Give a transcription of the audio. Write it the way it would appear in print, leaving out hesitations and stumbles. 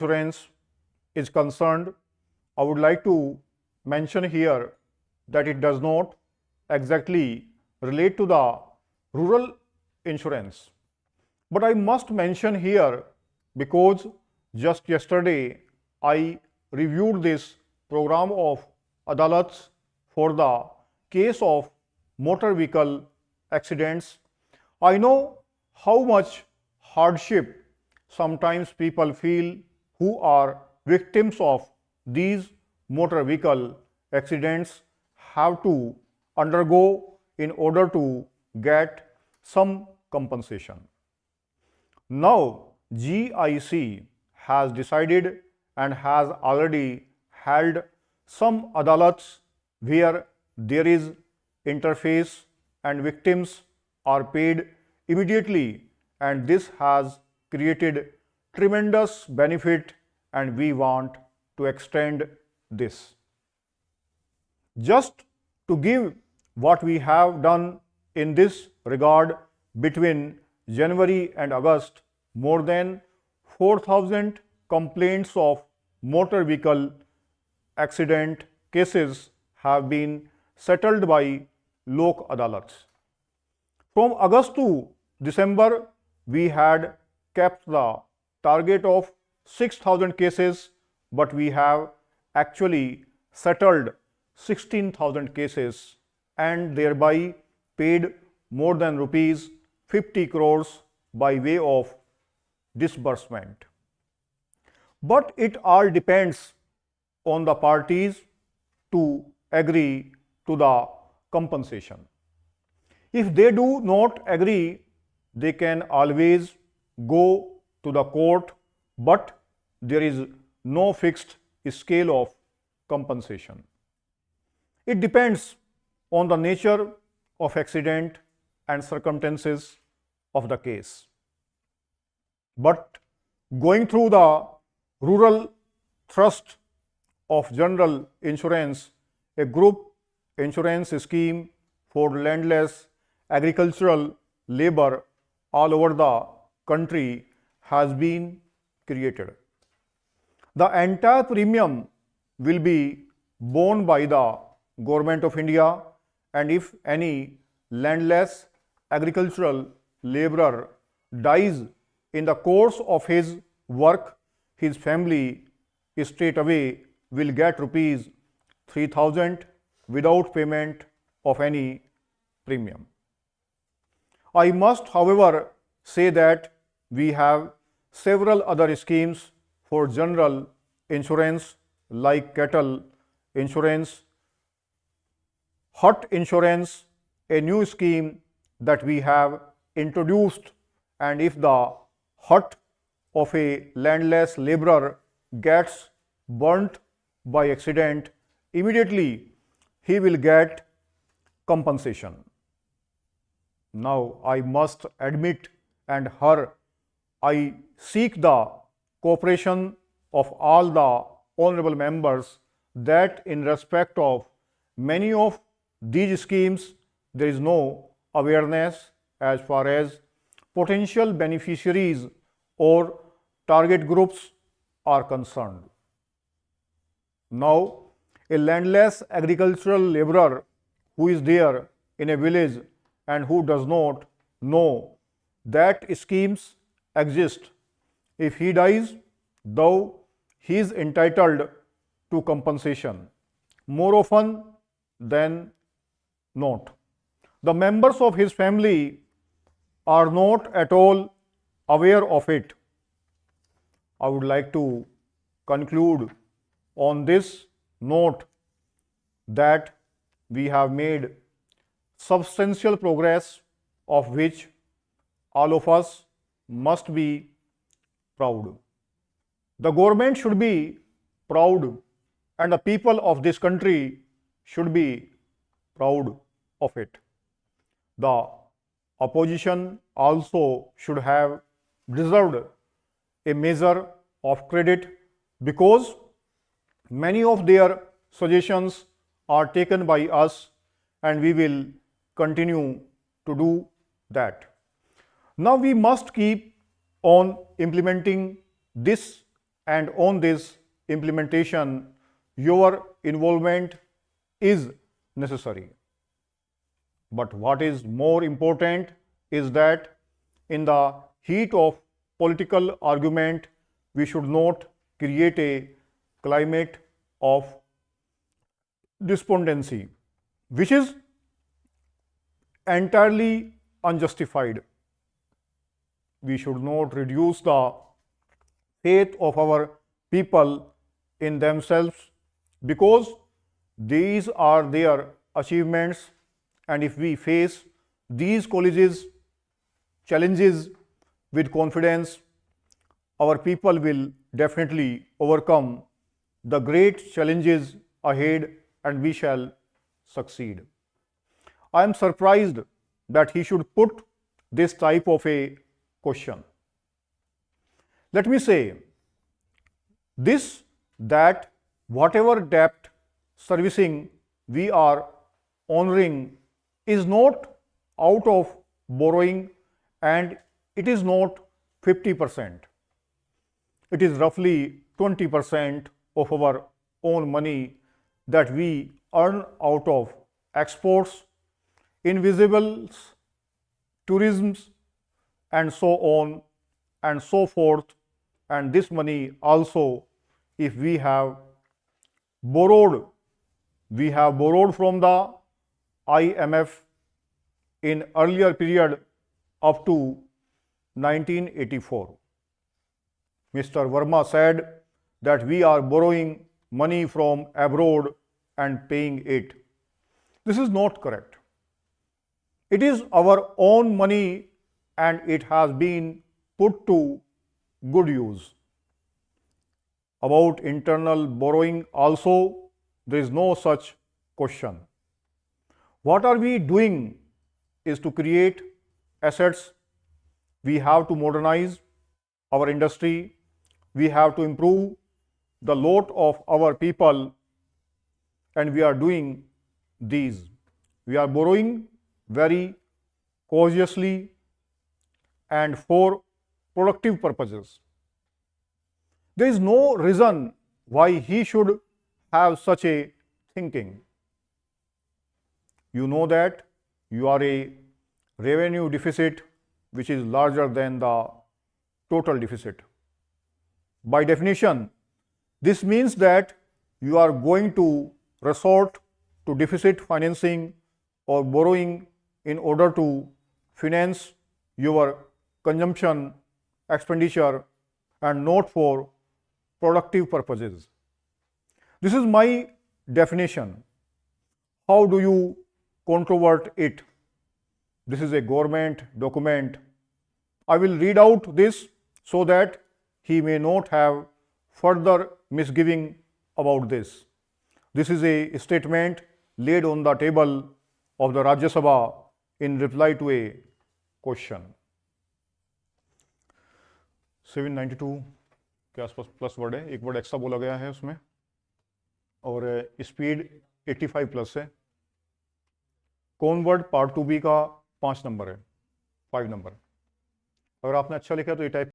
insurance is concerned, I would like to mention here that it does not exactly relate to the rural insurance. But I must mention here because just yesterday I reviewed this program of adalats for the case of motor vehicle accidents. I know how much hardship sometimes people feel who are victims of these motor vehicle accidents have to undergo in order to get some compensation. Now, GIC has decided and has already held some adalats where there is interface and victims are paid immediately, and this has created tremendous benefit and we want to extend this. Just to give what we have done in this regard between January and August, more than 4,000 complaints of motor vehicle accident cases have been settled by Lok Adalats. From August to December, we had kept the target of 6,000 cases, but we have actually settled 16,000 cases and thereby paid more than rupees 50 crores by way of disbursement. But it all depends on the parties to agree to the compensation. If they do not agree, they can always go to the court, but there is no fixed scale of compensation. It depends on the nature of accident and circumstances of the case. But going through the rural thrust of general insurance, a group insurance scheme for landless agricultural labor all over the country has been created. The entire premium will be borne by the Government of India, and if any landless agricultural laborer dies in the course of his work, his family straight away will get rupees 3,000 without payment of any premium. I must, however, say that we have several other schemes for general insurance like cattle insurance, hut insurance, a new scheme that we have introduced, and if the hut of a landless laborer gets burnt by accident, immediately he will get compensation. Now, I must admit and I seek the cooperation of all the honorable members that in respect of many of these schemes, there is no awareness as far as potential beneficiaries or target groups are concerned. Now, a landless agricultural laborer who is there in a village and who does not know that schemes exist, if he dies, though he is entitled to compensation more often than not. The members of his family are not at all aware of it. I would like to conclude on this note that we have made substantial progress of which all of us must be proud. The government should be proud and the people of this country should be proud of it. The opposition also should have deserved a measure of credit because many of their suggestions are taken by us and we will continue to do that. Now we must keep on implementing this and on this implementation, your involvement is necessary. But what is more important is that in the heat of political argument, we should not create a climate of despondency, which is entirely unjustified. We should not reduce the faith of our people in themselves because these are their achievements, and if we face these challenges with confidence, our people will definitely overcome the great challenges ahead and we shall succeed. I am surprised that he should put this type of a question. Let me say this, that whatever debt servicing we are honoring is not out of borrowing, and it is not 50%. It is roughly 20% of our own money that we earn out of exports, invisibles, tourisms, and so on and so forth. And this money also, if we have borrowed from the IMF in earlier period up to 1984. Mr. Verma said that we are borrowing money from abroad and paying it. This is not correct. It is our own money and it has been put to good use. About internal borrowing also, there is no such question. What are we doing is to create assets. We have to modernize our industry. We have to improve the lot of our people, and we are doing these. We are borrowing very cautiously and for productive purposes. There is no reason why he should have such a thinking. You know that you are a revenue deficit which is larger than the total deficit. By definition, this means that you are going to resort to deficit financing or borrowing in order to finance your consumption, expenditure, and not for productive purposes. This is my definition. How do you controvert it? This is a government document. I will read out this so that he may not have further misgiving about this. This is a statement laid on the table of the Rajya Sabha in reply to a question. 792 के आसपास plus word है, एक word extra बोला गया है उसमें, और speed 85 plus है. कौन वर्ड पार्ट 2B का 5 नंबर है, 5 नंबर. अगर आपने अच्छा लिखा तो ये टाइप